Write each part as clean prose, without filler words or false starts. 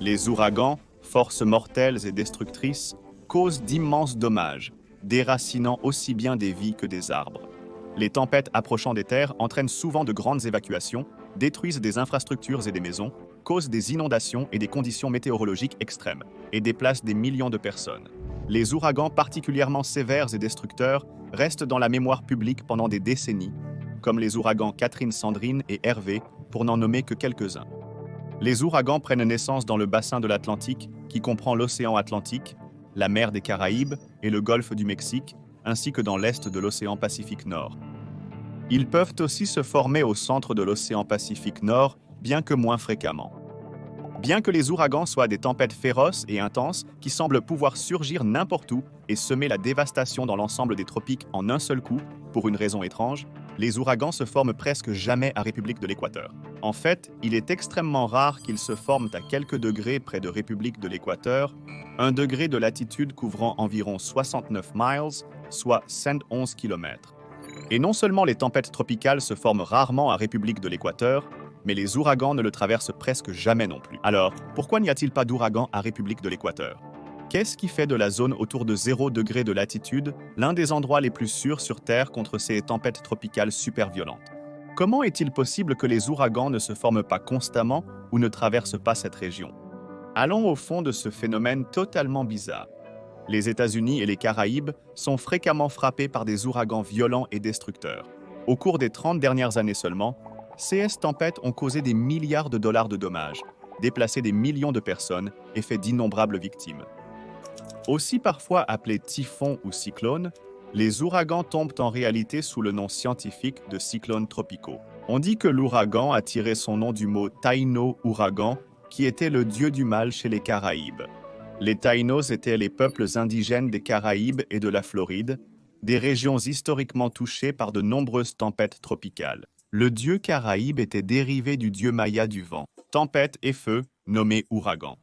Les ouragans, forces mortelles et destructrices, causent d'immenses dommages, déracinant aussi bien des vies que des arbres. Les tempêtes approchant des terres entraînent souvent de grandes évacuations, détruisent des infrastructures et des maisons, causent des inondations et des conditions météorologiques extrêmes, et déplacent des millions de personnes. Les ouragans particulièrement sévères et destructeurs restent dans la mémoire publique pendant des décennies, comme les ouragans Catherine Sandrine et Hervé, pour n'en nommer que quelques-uns. Les ouragans prennent naissance dans le bassin de l'Atlantique, qui comprend l'océan Atlantique, la mer des Caraïbes et le golfe du Mexique, ainsi que dans l'est de l'océan Pacifique Nord. Ils peuvent aussi se former au centre de l'océan Pacifique Nord, bien que moins fréquemment. Bien que les ouragans soient des tempêtes féroces et intenses qui semblent pouvoir surgir n'importe où et semer la dévastation dans l'ensemble des tropiques en un seul coup, pour une raison étrange, les ouragans se forment presque jamais à République de l'Équateur. En fait, il est extrêmement rare qu'ils se forment à quelques degrés près de République de l'Équateur, 1 degré de latitude couvrant environ 69 miles, soit 111 km. Et non seulement les tempêtes tropicales se forment rarement à République de l'Équateur, mais les ouragans ne le traversent presque jamais non plus. Alors, pourquoi n'y a-t-il pas d'ouragans à République de l'Équateur? Qu'est-ce qui fait de la zone autour de 0 degré de latitude l'un des endroits les plus sûrs sur Terre contre ces tempêtes tropicales super violentes? Comment est-il possible que les ouragans ne se forment pas constamment ou ne traversent pas cette région? Allons au fond de ce phénomène totalement bizarre. Les États-Unis et les Caraïbes sont fréquemment frappés par des ouragans violents et destructeurs. Au cours des 30 dernières années seulement, ces tempêtes ont causé des milliards de dollars de dommages, déplacé des millions de personnes et fait d'innombrables victimes. Aussi parfois appelés typhons ou cyclones, les ouragans tombent en réalité sous le nom scientifique de cyclones tropicaux. On dit que l'ouragan a tiré son nom du mot Taino ouragan, qui était le dieu du mal chez les Caraïbes. Les Taïnos étaient les peuples indigènes des Caraïbes et de la Floride, des régions historiquement touchées par de nombreuses tempêtes tropicales. Le dieu Caraïbe était dérivé du dieu maya du vent, tempête et feu, nommé ouragan.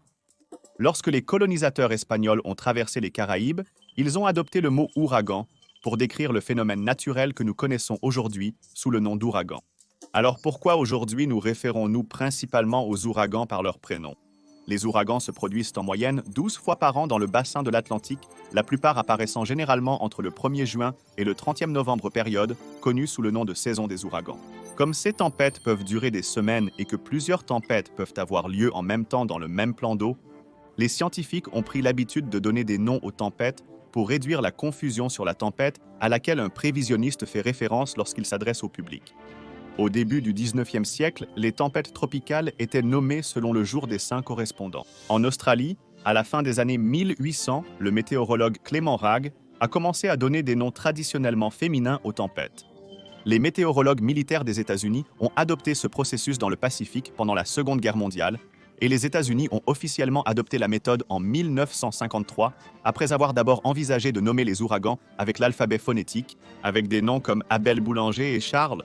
Lorsque les colonisateurs espagnols ont traversé les Caraïbes, ils ont adopté le mot ouragan pour décrire le phénomène naturel que nous connaissons aujourd'hui sous le nom d'ouragan. Alors pourquoi aujourd'hui nous référons-nous principalement aux ouragans par leur prénom? Les ouragans se produisent en moyenne 12 fois par an dans le bassin de l'Atlantique, la plupart apparaissant généralement entre le 1er juin et le 30e novembre, période connue sous le nom de saison des ouragans. Comme ces tempêtes peuvent durer des semaines et que plusieurs tempêtes peuvent avoir lieu en même temps dans le même plan d'eau, les scientifiques ont pris l'habitude de donner des noms aux tempêtes pour réduire la confusion sur la tempête à laquelle un prévisionniste fait référence lorsqu'il s'adresse au public. Au début du 19e siècle, les tempêtes tropicales étaient nommées selon le jour des saints correspondants. En Australie, à la fin des années 1800, le météorologue Clément Ragg a commencé à donner des noms traditionnellement féminins aux tempêtes. Les météorologues militaires des États-Unis ont adopté ce processus dans le Pacifique pendant la Seconde Guerre mondiale, et les États-Unis ont officiellement adopté la méthode en 1953, après avoir d'abord envisagé de nommer les ouragans avec l'alphabet phonétique, avec des noms comme Abel Boulanger et Charles.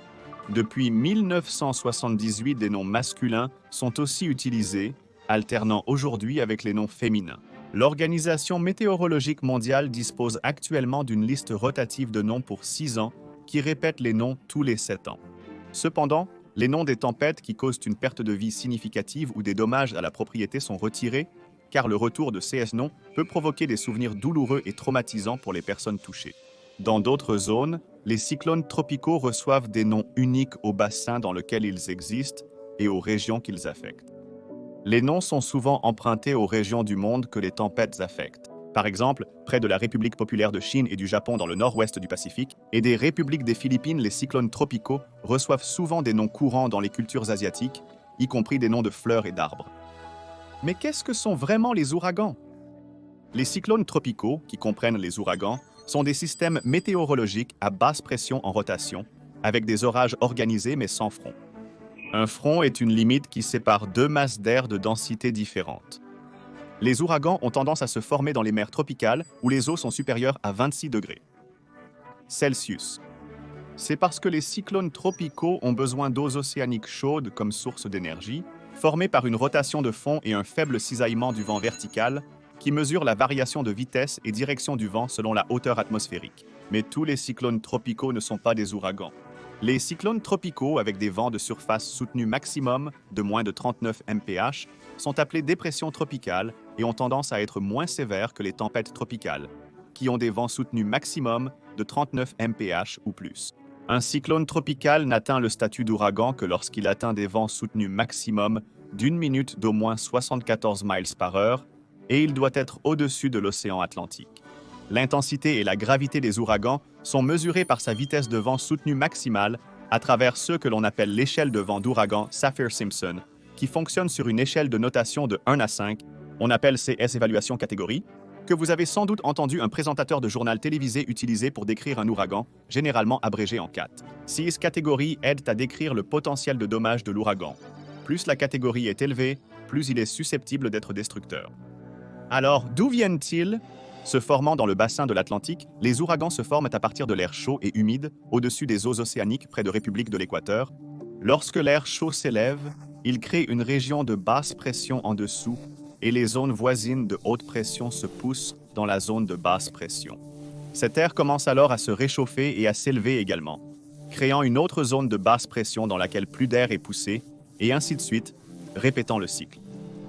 Depuis 1978, des noms masculins sont aussi utilisés, alternant aujourd'hui avec les noms féminins. L'Organisation météorologique mondiale dispose actuellement d'une liste rotative de noms pour 6 ans qui répète les noms tous les 7 ans. Cependant, les noms des tempêtes qui causent une perte de vie significative ou des dommages à la propriété sont retirés, car le retour de ces noms peut provoquer des souvenirs douloureux et traumatisants pour les personnes touchées. Dans d'autres zones, les cyclones tropicaux reçoivent des noms uniques au bassin dans lequel ils existent et aux régions qu'ils affectent. Les noms sont souvent empruntés aux régions du monde que les tempêtes affectent. Par exemple, près de la République populaire de Chine et du Japon dans le nord-ouest du Pacifique, et des républiques des Philippines, les cyclones tropicaux reçoivent souvent des noms courants dans les cultures asiatiques, y compris des noms de fleurs et d'arbres. Mais qu'est-ce que sont vraiment les ouragans? Les cyclones tropicaux, qui comprennent les ouragans, sont des systèmes météorologiques à basse pression en rotation, avec des orages organisés mais sans front. Un front est une limite qui sépare deux masses d'air de densité différentes. Les ouragans ont tendance à se former dans les mers tropicales où les eaux sont supérieures à 26 degrés Celsius. C'est parce que les cyclones tropicaux ont besoin d'eaux océaniques chaudes comme source d'énergie, formées par une rotation de fond et un faible cisaillement du vent vertical, qui mesure la variation de vitesse et direction du vent selon la hauteur atmosphérique. Mais tous les cyclones tropicaux ne sont pas des ouragans. Les cyclones tropicaux avec des vents de surface soutenus maximum de moins de 39 mph sont appelés dépressions tropicales et ont tendance à être moins sévères que les tempêtes tropicales, qui ont des vents soutenus maximum de 39 mph ou plus. Un cyclone tropical n'atteint le statut d'ouragan que lorsqu'il atteint des vents soutenus maximum d'une minute d'au moins 74 miles par heure et il doit être au-dessus de l'océan Atlantique. L'intensité et la gravité des ouragans sont mesurées par sa vitesse de vent soutenue maximale à travers ce que l'on appelle l'échelle de vent d'ouragan Saffir-Simpson, qui fonctionne sur une échelle de notation de 1 à 5, on appelle CS évaluation catégorie, que vous avez sans doute entendu un présentateur de journal télévisé utiliser pour décrire un ouragan, généralement abrégé en 4. Ces catégories aident à décrire le potentiel de dommage de l'ouragan. Plus la catégorie est élevée, plus il est susceptible d'être destructeur. Alors, d'où viennent-ils? Se formant dans le bassin de l'Atlantique, les ouragans se forment à partir de l'air chaud et humide au-dessus des eaux océaniques près de République de l'Équateur. Lorsque l'air chaud s'élève, il crée une région de basse pression en dessous et les zones voisines de haute pression se poussent dans la zone de basse pression. Cet air commence alors à se réchauffer et à s'élever également, créant une autre zone de basse pression dans laquelle plus d'air est poussé, et ainsi de suite, répétant le cycle.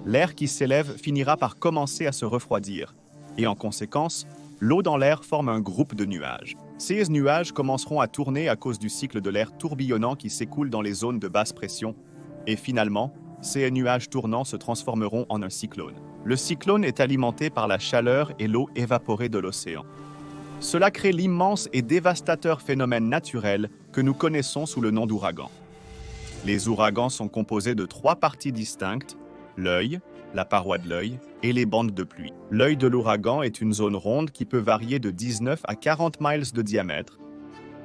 L'air qui s'élève finira par commencer à se refroidir, et en conséquence, l'eau dans l'air forme un groupe de nuages. Ces nuages commenceront à tourner à cause du cycle de l'air tourbillonnant qui s'écoule dans les zones de basse pression, et finalement, ces nuages tournants se transformeront en un cyclone. Le cyclone est alimenté par la chaleur et l'eau évaporée de l'océan. Cela crée l'immense et dévastateur phénomène naturel que nous connaissons sous le nom d'ouragan. Les ouragans sont composés de 3 parties distinctes, l'œil, la paroi de l'œil et les bandes de pluie. L'œil de l'ouragan est une zone ronde qui peut varier de 19 à 40 miles de diamètre.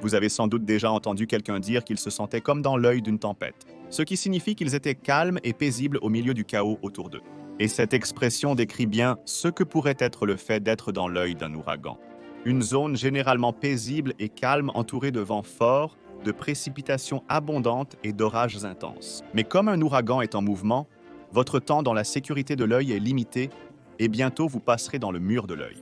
Vous avez sans doute déjà entendu quelqu'un dire qu'il se sentait comme dans l'œil d'une tempête, ce qui signifie qu'ils étaient calmes et paisibles au milieu du chaos autour d'eux. Et cette expression décrit bien ce que pourrait être le fait d'être dans l'œil d'un ouragan. Une zone généralement paisible et calme entourée de vents forts, de précipitations abondantes et d'orages intenses. Mais comme un ouragan est en mouvement, votre temps dans la sécurité de l'œil est limité et bientôt vous passerez dans le mur de l'œil.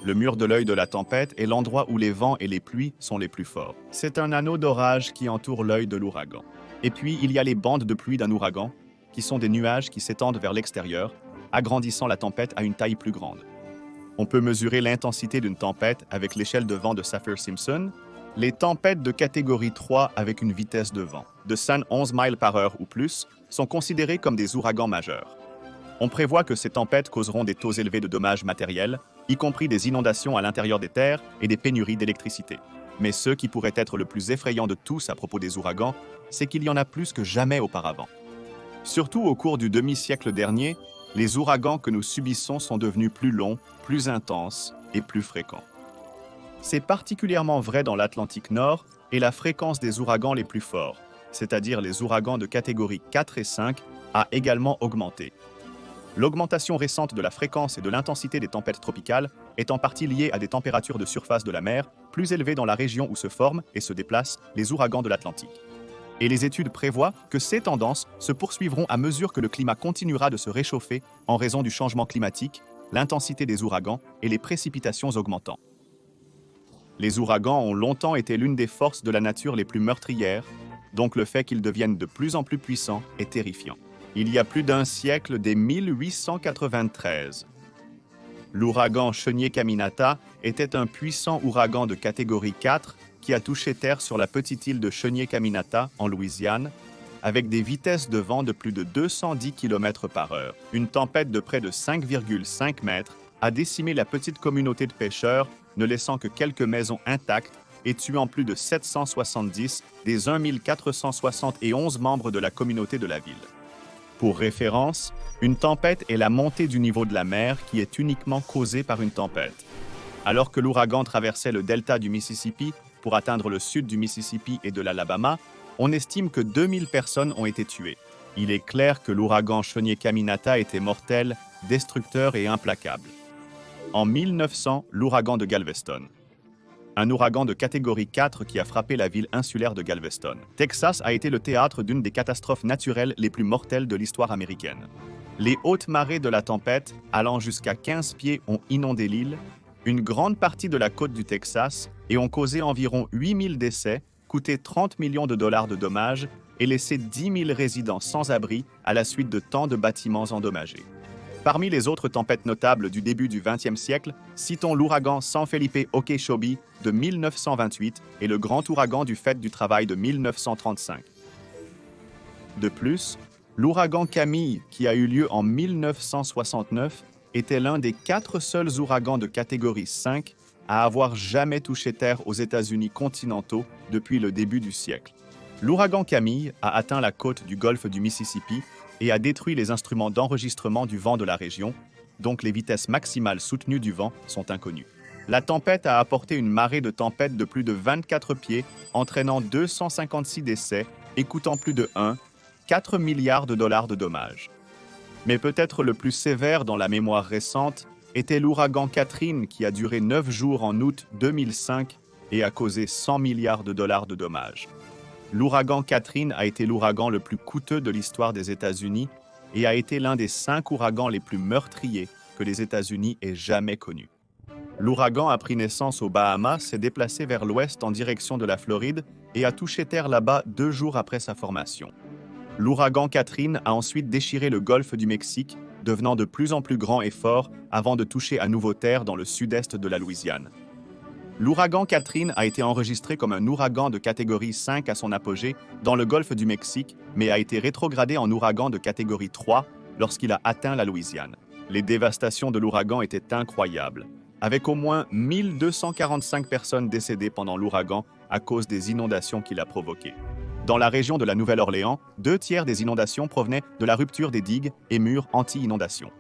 Le mur de l'œil de la tempête est l'endroit où les vents et les pluies sont les plus forts. C'est un anneau d'orage qui entoure l'œil de l'ouragan. Et puis, il y a les bandes de pluie d'un ouragan, qui sont des nuages qui s'étendent vers l'extérieur, agrandissant la tempête à une taille plus grande. On peut mesurer l'intensité d'une tempête avec l'échelle de vent de Saffir-Simpson. Les tempêtes de catégorie 3 avec une vitesse de vent de 111 miles par heure ou plus sont considérées comme des ouragans majeurs. On prévoit que ces tempêtes causeront des taux élevés de dommages matériels, y compris des inondations à l'intérieur des terres et des pénuries d'électricité. Mais ce qui pourrait être le plus effrayant de tous à propos des ouragans, c'est qu'il y en a plus que jamais auparavant. Surtout au cours du demi-siècle dernier, les ouragans que nous subissons sont devenus plus longs, plus intenses et plus fréquents. C'est particulièrement vrai dans l'Atlantique Nord et la fréquence des ouragans les plus forts, c'est-à-dire les ouragans de catégorie 4 et 5, a également augmenté. L'augmentation récente de la fréquence et de l'intensité des tempêtes tropicales est en partie liée à des températures de surface de la mer plus élevées dans la région où se forment et se déplacent les ouragans de l'Atlantique. Et les études prévoient que ces tendances se poursuivront à mesure que le climat continuera de se réchauffer en raison du changement climatique, l'intensité des ouragans et les précipitations augmentant. Les ouragans ont longtemps été l'une des forces de la nature les plus meurtrières, donc le fait qu'ils deviennent de plus en plus puissants est terrifiant. Il y a plus d'un siècle, dès 1893, l'ouragan Chenier-Caminata était un puissant ouragan de catégorie 4 qui a touché terre sur la petite île de Chenier-Caminata, en Louisiane, avec des vitesses de vent de plus de 210 km par heure. Une tempête de près de 5,5 mètres a décimé la petite communauté de pêcheurs, ne laissant que quelques maisons intactes et tuant plus de 770 des 1471 membres de la communauté de la ville. Pour référence, une tempête est la montée du niveau de la mer qui est uniquement causée par une tempête. Alors que l'ouragan traversait le delta du Mississippi pour atteindre le sud du Mississippi et de l'Alabama, on estime que 2000 personnes ont été tuées. Il est clair que l'ouragan Chenier-Caminata était mortel, destructeur et implacable. En 1900, l'ouragan de Galveston. Un ouragan de catégorie 4 qui a frappé la ville insulaire de Galveston. Texas a été le théâtre d'une des catastrophes naturelles les plus mortelles de l'histoire américaine. Les hautes marées de la tempête, allant jusqu'à 15 pieds, ont inondé l'île, une grande partie de la côte du Texas et ont causé environ 8000 décès coûté 30 millions de dollars de dommages et laissé 10 000 résidents sans abri à la suite de tant de bâtiments endommagés. Parmi les autres tempêtes notables du début du XXe siècle, citons l'ouragan San Felipe Okeechobee de 1928 et le grand ouragan du Fête du Travail de 1935. De plus, l'ouragan Camille, qui a eu lieu en 1969, était l'un des 4 seuls ouragans de catégorie 5 à avoir jamais touché terre aux États-Unis continentaux depuis le début du siècle. L'ouragan Camille a atteint la côte du golfe du Mississippi et a détruit les instruments d'enregistrement du vent de la région, donc les vitesses maximales soutenues du vent sont inconnues. La tempête a apporté une marée de tempêtes de plus de 24 pieds, entraînant 256 décès et coûtant plus de 4 milliards de dollars de dommages. Mais peut-être le plus sévère dans la mémoire récente était l'ouragan Catherine qui a duré 9 jours en août 2005 et a causé 100 milliards de dollars de dommages. L'ouragan Catherine a été l'ouragan le plus coûteux de l'histoire des États-Unis et a été l'un des 5 ouragans les plus meurtriers que les États-Unis aient jamais connus. L'ouragan a pris naissance aux Bahamas, s'est déplacé vers l'ouest en direction de la Floride et a touché terre là-bas 2 jours après sa formation. L'ouragan Catherine a ensuite déchiré le golfe du Mexique, devenant de plus en plus grand et fort avant de toucher à nouveau terre dans le sud-est de la Louisiane. L'ouragan Catherine a été enregistré comme un ouragan de catégorie 5 à son apogée dans le golfe du Mexique, mais a été rétrogradé en ouragan de catégorie 3 lorsqu'il a atteint la Louisiane. Les dévastations de l'ouragan étaient incroyables, avec au moins 1245 personnes décédées pendant l'ouragan à cause des inondations qu'il a provoquées. Dans la région de la Nouvelle-Orléans, 2 tiers des inondations provenaient de la rupture des digues et murs anti-inondation.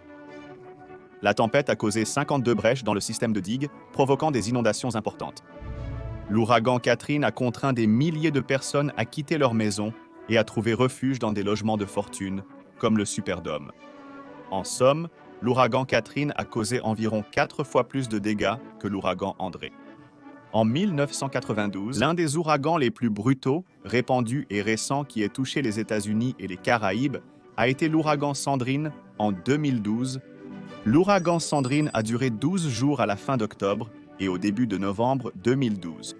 La tempête a causé 52 brèches dans le système de digues, provoquant des inondations importantes. L'ouragan Catherine a contraint des milliers de personnes à quitter leur maison et à trouver refuge dans des logements de fortune, comme le Superdome. En somme, l'ouragan Catherine a causé environ 4 fois plus de dégâts que l'ouragan André. En 1992, l'un des ouragans les plus brutaux, répandus et récents qui ait touché les États-Unis et les Caraïbes a été l'ouragan Sandrine en 2012. L'ouragan Sandrine a duré 12 jours à la fin d'octobre et au début de novembre 2012.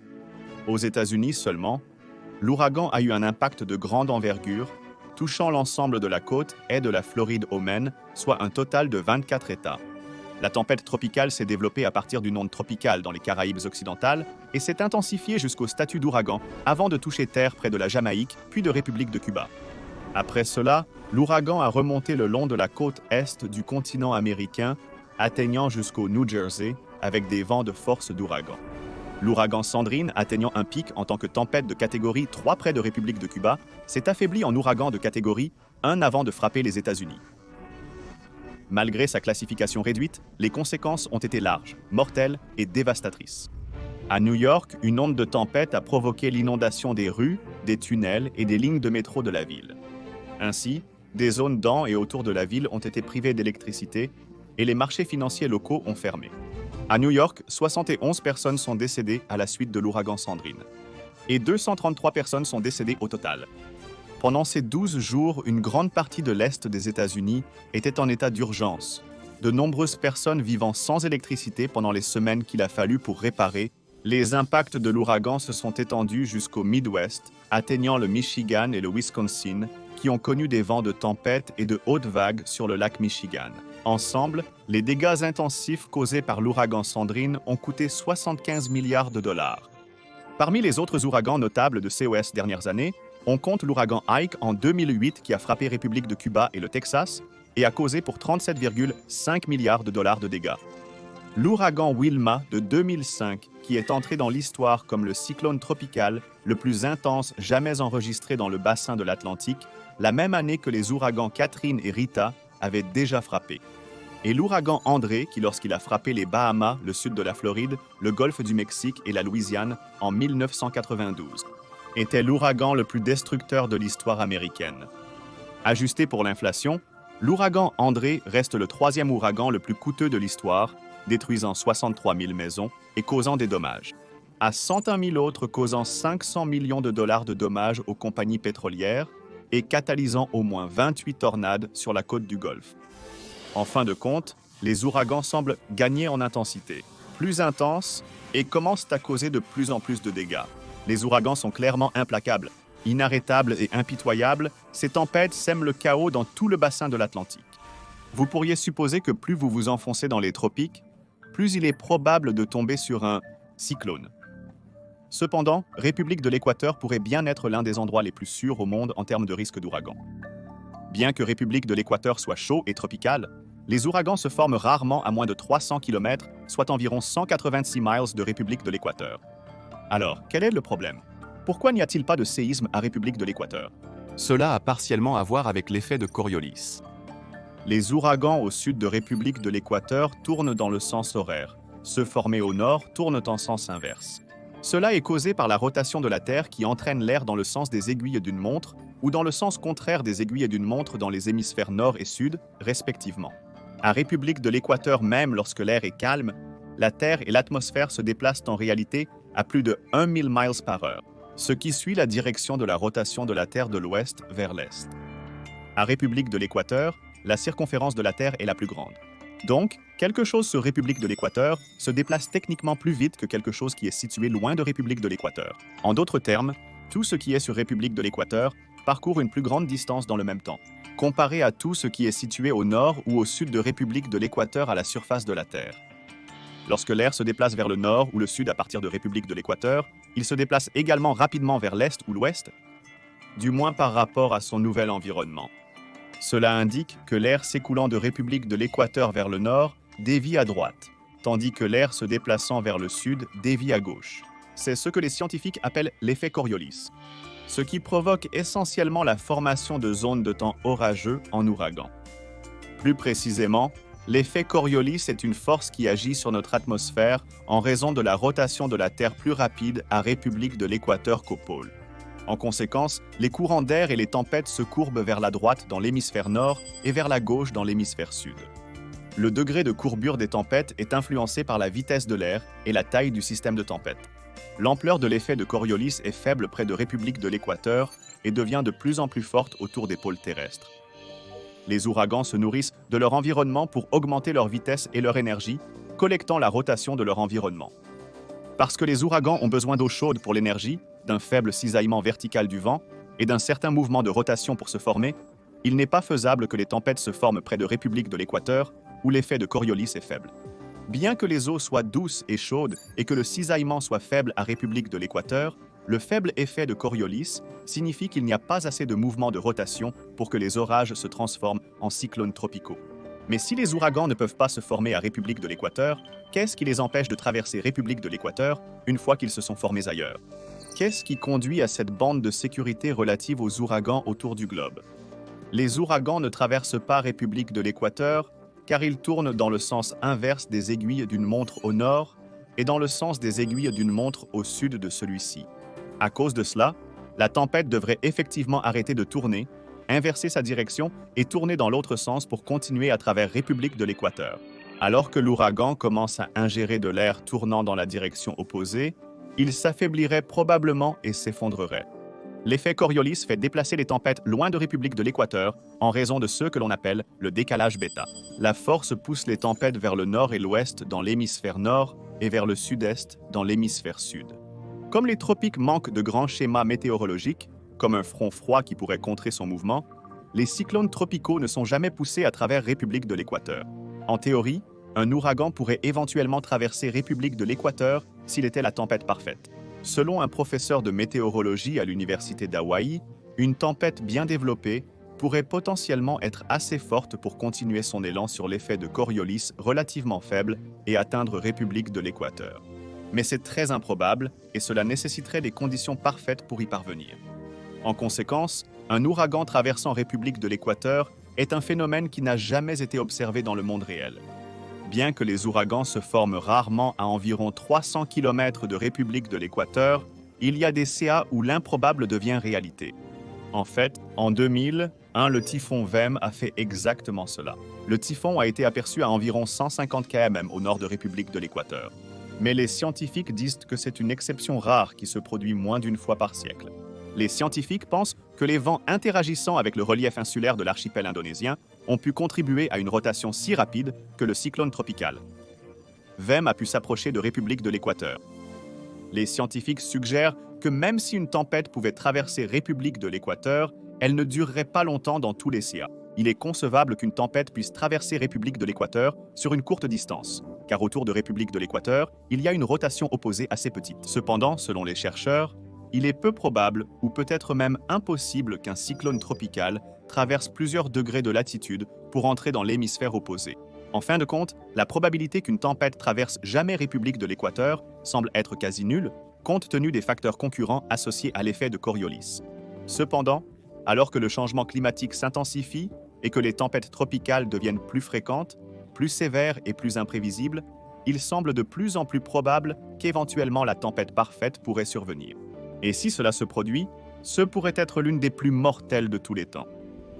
Aux États-Unis seulement, l'ouragan a eu un impact de grande envergure, touchant l'ensemble de la côte est de la Floride au Maine, soit un total de 24 États. La tempête tropicale s'est développée à partir d'une onde tropicale dans les Caraïbes occidentales et s'est intensifiée jusqu'au statut d'ouragan avant de toucher terre près de la Jamaïque puis de République de Cuba. Après cela, l'ouragan a remonté le long de la côte est du continent américain, atteignant jusqu'au New Jersey avec des vents de force d'ouragan. L'ouragan Sandrine, atteignant un pic en tant que tempête de catégorie 3 près de République de Cuba, s'est affaibli en ouragan de catégorie 1 avant de frapper les États-Unis. Malgré sa classification réduite, les conséquences ont été larges, mortelles et dévastatrices. À New York, une onde de tempête a provoqué l'inondation des rues, des tunnels et des lignes de métro de la ville. Ainsi, des zones dans et autour de la ville ont été privées d'électricité et les marchés financiers locaux ont fermé. À New York, 71 personnes sont décédées à la suite de l'ouragan Sandrine. Et 233 personnes sont décédées au total. Pendant ces 12 jours, une grande partie de l'Est des États-Unis était en état d'urgence. De nombreuses personnes vivant sans électricité pendant les semaines qu'il a fallu pour réparer. Les impacts de l'ouragan se sont étendus jusqu'au Midwest, atteignant le Michigan et le Wisconsin, qui ont connu des vents de tempête et de hautes vagues sur le lac Michigan. Ensemble, les dégâts intensifs causés par l'ouragan Sandrine ont coûté 75 milliards de dollars. Parmi les autres ouragans notables de COS dernières années, on compte l'ouragan Ike en 2008 qui a frappé République de Cuba et le Texas et a causé pour 37,5 milliards de dollars de dégâts. L'ouragan Wilma de 2005 qui est entré dans l'histoire comme le cyclone tropical le plus intense jamais enregistré dans le bassin de l'Atlantique, la même année que les ouragans Catherine et Rita avaient déjà frappé. Et l'ouragan André, qui lorsqu'il a frappé les Bahamas, le sud de la Floride, le golfe du Mexique et la Louisiane en 1992, était l'ouragan le plus destructeur de l'histoire américaine. Ajusté pour l'inflation, l'ouragan André reste le 3e ouragan le plus coûteux de l'histoire, détruisant 63 000 maisons et causant des dommages. À 101 000 autres causant 500 millions de dollars de dommages aux compagnies pétrolières et catalysant au moins 28 tornades sur la côte du Golfe. En fin de compte, les ouragans semblent gagner en intensité, plus intenses et commencent à causer de plus en plus de dégâts. Les ouragans sont clairement implacables. Inarrêtables et impitoyables, ces tempêtes sèment le chaos dans tout le bassin de l'Atlantique. Vous pourriez supposer que plus vous vous enfoncez dans les tropiques, plus il est probable de tomber sur un cyclone. Cependant, République de l'Équateur pourrait bien être l'un des endroits les plus sûrs au monde en termes de risque d'ouragan. Bien que République de l'Équateur soit chaud et tropical, les ouragans se forment rarement à moins de 300 km, soit environ 186 miles de République de l'Équateur. Alors, quel est le problème? Pourquoi n'y a-t-il pas de séisme à République de l'Équateur? Cela a partiellement à voir avec l'effet de Coriolis. Les ouragans au sud de République de l'Équateur tournent dans le sens horaire. Ceux formés au nord tournent en sens inverse. Cela est causé par la rotation de la Terre qui entraîne l'air dans le sens des aiguilles d'une montre ou dans le sens contraire des aiguilles d'une montre dans les hémisphères nord et sud, respectivement. À République de l'Équateur même, lorsque l'air est calme, la Terre et l'atmosphère se déplacent en réalité à plus de 1000 miles par heure, ce qui suit la direction de la rotation de la Terre de l'ouest vers l'est. À République de l'Équateur, la circonférence de la Terre est la plus grande. Donc, quelque chose sur République de l'Équateur se déplace techniquement plus vite que quelque chose qui est situé loin de République de l'Équateur. En d'autres termes, tout ce qui est sur République de l'Équateur parcourt une plus grande distance dans le même temps, comparé à tout ce qui est situé au nord ou au sud de République de l'Équateur à la surface de la Terre. Lorsque l'air se déplace vers le nord ou le sud à partir de République de l'Équateur, il se déplace également rapidement vers l'est ou l'ouest, du moins par rapport à son nouvel environnement. Cela indique que l'air s'écoulant de République de l'Équateur vers le nord dévie à droite, tandis que l'air se déplaçant vers le sud dévie à gauche. C'est ce que les scientifiques appellent l'effet Coriolis, ce qui provoque essentiellement la formation de zones de temps orageux en ouragan. Plus précisément, l'effet Coriolis est une force qui agit sur notre atmosphère en raison de la rotation de la Terre plus rapide à République de l'Équateur qu'au pôle. En conséquence, les courants d'air et les tempêtes se courbent vers la droite dans l'hémisphère nord et vers la gauche dans l'hémisphère sud. Le degré de courbure des tempêtes est influencé par la vitesse de l'air et la taille du système de tempête. L'ampleur de l'effet de Coriolis est faible près de République de l'Équateur et devient de plus en plus forte autour des pôles terrestres. Les ouragans se nourrissent de leur environnement pour augmenter leur vitesse et leur énergie, collectant la rotation de leur environnement. Parce que les ouragans ont besoin d'eau chaude pour l'énergie, d'un faible cisaillement vertical du vent et d'un certain mouvement de rotation pour se former, il n'est pas faisable que les tempêtes se forment près de République de l'Équateur, où l'effet de Coriolis est faible. Bien que les eaux soient douces et chaudes et que le cisaillement soit faible à République de l'Équateur, le faible effet de Coriolis signifie qu'il n'y a pas assez de mouvement de rotation pour que les orages se transforment en cyclones tropicaux. Mais si les ouragans ne peuvent pas se former à République de l'Équateur, qu'est-ce qui les empêche de traverser République de l'Équateur une fois qu'ils se sont formés ailleurs? Qu'est-ce qui conduit à cette bande de sécurité relative aux ouragans autour du globe? Les ouragans ne traversent pas République de l'Équateur car ils tournent dans le sens inverse des aiguilles d'une montre au nord et dans le sens des aiguilles d'une montre au sud de celui-ci. À cause de cela, la tempête devrait effectivement arrêter de tourner, inverser sa direction et tourner dans l'autre sens pour continuer à travers République de l'Équateur. Alors que l'ouragan commence à ingérer de l'air tournant dans la direction opposée, il s'affaiblirait probablement et s'effondrerait. L'effet Coriolis fait déplacer les tempêtes loin de République de l'Équateur en raison de ce que l'on appelle le décalage bêta. La force pousse les tempêtes vers le nord et l'ouest dans l'hémisphère nord et vers le sud-est dans l'hémisphère sud. Comme les tropiques manquent de grands schémas météorologiques, comme un front froid qui pourrait contrer son mouvement, les cyclones tropicaux ne sont jamais poussés à travers République de l'Équateur. En théorie, un ouragan pourrait éventuellement traverser République de l'Équateur s'il était la tempête parfaite. Selon un professeur de météorologie à l'Université d'Hawaï, une tempête bien développée pourrait potentiellement être assez forte pour continuer son élan sur l'effet de Coriolis relativement faible et atteindre République de l'Équateur. Mais c'est très improbable et cela nécessiterait des conditions parfaites pour y parvenir. En conséquence, un ouragan traversant République de l'Équateur est un phénomène qui n'a jamais été observé dans le monde réel. Bien que les ouragans se forment rarement à environ 300 km de République de l'Équateur, il y a des CA où l'improbable devient réalité. En fait, en 2000, le typhon Vem a fait exactement cela. Le typhon a été aperçu à environ 150 km au nord de République de l'Équateur. Mais les scientifiques disent que c'est une exception rare qui se produit moins d'une fois par siècle. Les scientifiques pensent que les vents interagissant avec le relief insulaire de l'archipel indonésien ont pu contribuer à une rotation si rapide que le cyclone tropical Vem a pu s'approcher de République de l'Équateur. Les scientifiques suggèrent que même si une tempête pouvait traverser République de l'Équateur, elle ne durerait pas longtemps dans tous les CA. Il est concevable qu'une tempête puisse traverser République de l'Équateur sur une courte distance, car autour de République de l'Équateur, il y a une rotation opposée assez petite. Cependant, selon les chercheurs, il est peu probable, ou peut-être même impossible, qu'un cyclone tropical traverse plusieurs degrés de latitude pour entrer dans l'hémisphère opposé. En fin de compte, la probabilité qu'une tempête traverse jamais République de l'Équateur semble être quasi nulle, compte tenu des facteurs concurrents associés à l'effet de Coriolis. Cependant, alors que le changement climatique s'intensifie et que les tempêtes tropicales deviennent plus fréquentes, plus sévères et plus imprévisibles, il semble de plus en plus probable qu'éventuellement la tempête parfaite pourrait survenir. Et si cela se produit, ce pourrait être l'une des plus mortelles de tous les temps.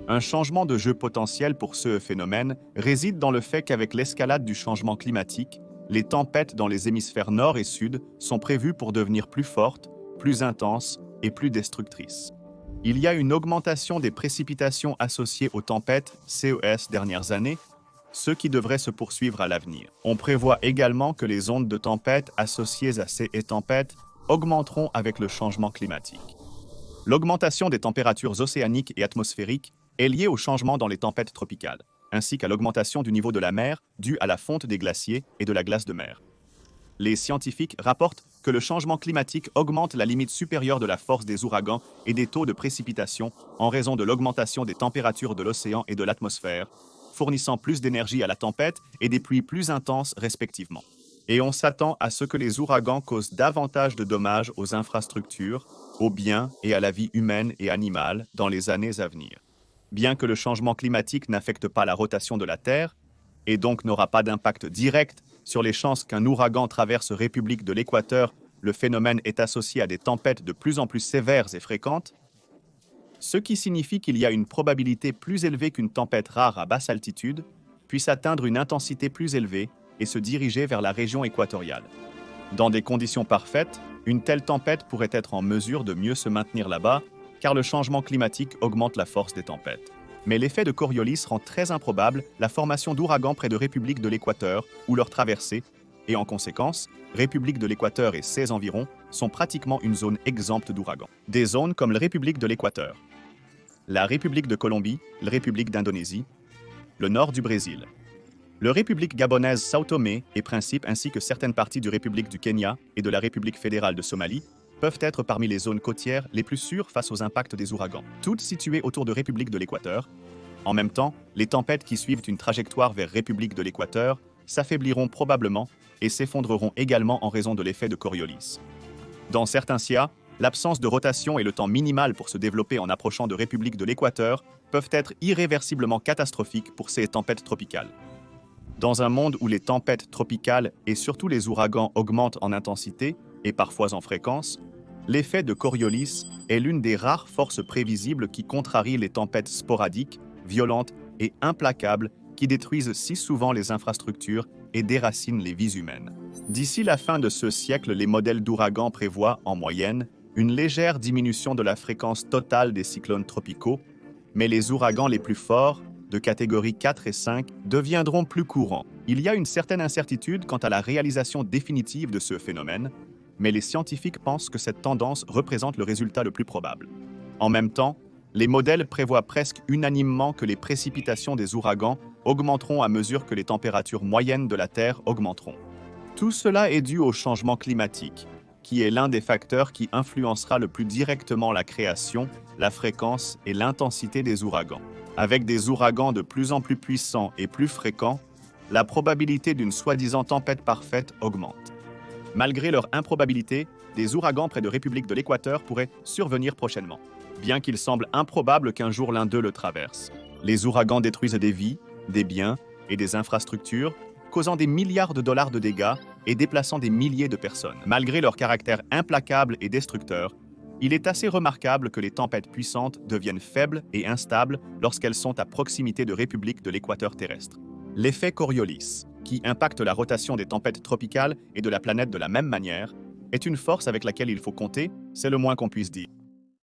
Un changement de jeu potentiel pour ce phénomène réside dans le fait qu'avec l'escalade du changement climatique, les tempêtes dans les hémisphères nord et sud sont prévues pour devenir plus fortes, plus intenses et plus destructrices. Il y a une augmentation des précipitations associées aux tempêtes CES dernières années, ce qui devrait se poursuivre à l'avenir. On prévoit également que les ondes de tempête associées à ces tempêtes augmenteront avec le changement climatique. L'augmentation des températures océaniques et atmosphériques est liée au changement dans les tempêtes tropicales, ainsi qu'à l'augmentation du niveau de la mer due à la fonte des glaciers et de la glace de mer. Les scientifiques rapportent que le changement climatique augmente la limite supérieure de la force des ouragans et des taux de précipitation en raison de l'augmentation des températures de l'océan et de l'atmosphère, fournissant plus d'énergie à la tempête et des pluies plus intenses respectivement. Et on s'attend à ce que les ouragans causent davantage de dommages aux infrastructures, aux biens et à la vie humaine et animale dans les années à venir. Bien que le changement climatique n'affecte pas la rotation de la Terre, et donc n'aura pas d'impact direct sur les chances qu'un ouragan traverse République de l'Équateur, le phénomène est associé à des tempêtes de plus en plus sévères et fréquentes, ce qui signifie qu'il y a une probabilité plus élevée qu'une tempête rare à basse altitude puisse atteindre une intensité plus élevée et se diriger vers la région équatoriale. Dans des conditions parfaites, une telle tempête pourrait être en mesure de mieux se maintenir là-bas, car le changement climatique augmente la force des tempêtes. Mais l'effet de Coriolis rend très improbable la formation d'ouragans près de République de l'Équateur ou leur traversée, et en conséquence, République de l'Équateur et ses environs sont pratiquement une zone exempte d'ouragans. Des zones comme la République de l'Équateur, la République de Colombie, la République d'Indonésie, le nord du Brésil, la République gabonaise Sao Tomé et Principe ainsi que certaines parties du République du Kenya et de la République fédérale de Somalie peuvent être parmi les zones côtières les plus sûres face aux impacts des ouragans, toutes situées autour de République de l'Équateur. En même temps, les tempêtes qui suivent une trajectoire vers République de l'Équateur s'affaibliront probablement et s'effondreront également en raison de l'effet de Coriolis. Dans certains CA, l'absence de rotation et le temps minimal pour se développer en approchant de République de l'Équateur peuvent être irréversiblement catastrophiques pour ces tempêtes tropicales. Dans un monde où les tempêtes tropicales et surtout les ouragans augmentent en intensité et parfois en fréquence, l'effet de Coriolis est l'une des rares forces prévisibles qui contrarient les tempêtes sporadiques, violentes et implacables qui détruisent si souvent les infrastructures et déracinent les vies humaines. D'ici la fin de ce siècle, les modèles d'ouragans prévoient, en moyenne, une légère diminution de la fréquence totale des cyclones tropicaux, mais les ouragans les plus forts, de catégorie 4 et 5, deviendront plus courants. Il y a une certaine incertitude quant à la réalisation définitive de ce phénomène, mais les scientifiques pensent que cette tendance représente le résultat le plus probable. En même temps, les modèles prévoient presque unanimement que les précipitations des ouragans augmenteront à mesure que les températures moyennes de la Terre augmenteront. Tout cela est dû au changement climatique, qui est l'un des facteurs qui influencera le plus directement la création, la fréquence et l'intensité des ouragans. Avec des ouragans de plus en plus puissants et plus fréquents, la probabilité d'une soi-disant tempête parfaite augmente. Malgré leur improbabilité, des ouragans près de République de l'Équateur pourraient survenir prochainement, bien qu'il semble improbable qu'un jour l'un d'eux le traverse. Les ouragans détruisent des vies, des biens et des infrastructures, causant des milliards de dollars de dégâts et déplaçant des milliers de personnes. Malgré leur caractère implacable et destructeur, il est assez remarquable que les tempêtes puissantes deviennent faibles et instables lorsqu'elles sont à proximité de République de l'Équateur terrestre. L'effet Coriolis, qui impacte la rotation des tempêtes tropicales et de la planète de la même manière, est une force avec laquelle il faut compter, c'est le moins qu'on puisse dire.